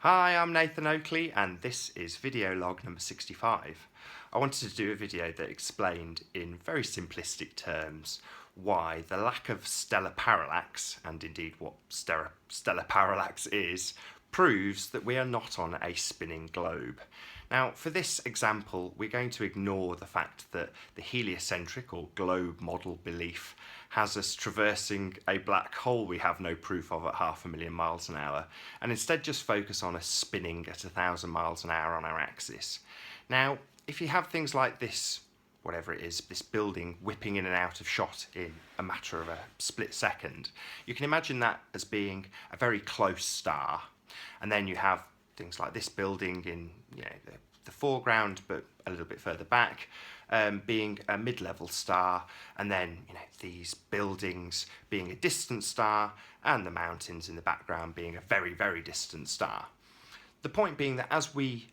Hi, I'm Nathan Oakley and this is video log number 65. I wanted to do a video that explained in very simplistic terms why the lack of stellar parallax, and indeed what stellar parallax is, proves that we are not on a spinning globe. Now, for this example, we're going to ignore the fact that the heliocentric or globe model belief has us traversing a black hole we have no proof of at 500,000 miles an hour, and instead just focus on us spinning at 1,000 miles an hour on our axis. Now, if you have things like this, whatever it is, this building whipping in and out of shot in a matter of a split second, you can imagine that as being a very close star. And then you have things like this building in the foreground, but a little bit further back, being a mid-level star, and then these buildings being a distant star, and the mountains in the background being a very, very distant star. The point being that as we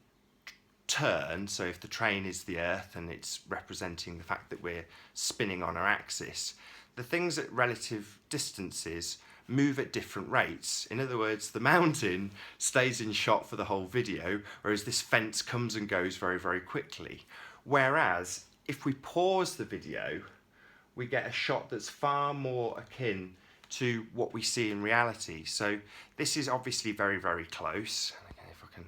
turn, so if the train is the Earth and it's representing the fact that we're spinning on our axis, the things at relative distances move at different rates. In other words, the mountain stays in shot for the whole video, whereas this fence comes and goes very, very quickly. Whereas if we pause the video, we get a shot that's far more akin to what we see in reality. So this is obviously very, very close. Okay, if I can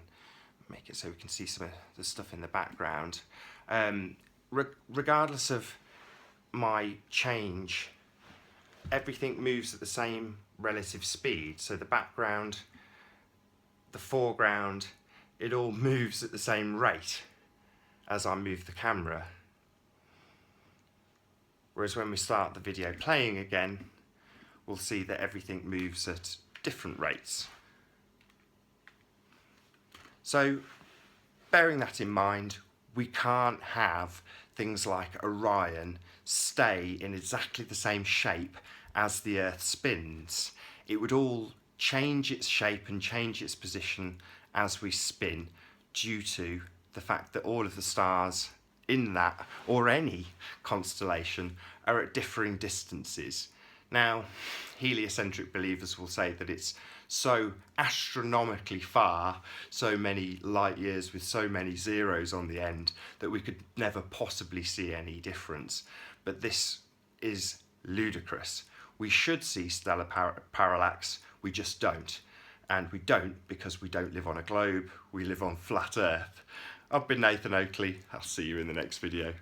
make it so we can see some of the stuff in the background. Regardless of my change, everything moves at the same relative speed. So the background, the foreground, it all moves at the same rate as I move the camera. Whereas when we start the video playing again, we'll see that everything moves at different rates. So bearing that in mind, we can't have things like Orion stay in exactly the same shape as the Earth spins. It would all change its shape and change its position as we spin due to the fact that all of the stars in that, or any constellation, are at differing distances. Now, heliocentric believers will say that it's so astronomically far, so many light years with so many zeros on the end, that we could never possibly see any difference. But this is ludicrous. We should see stellar parallax, we just don't. And we don't because we don't live on a globe, we live on flat Earth. I've been Nathan Oakley, I'll see you in the next video.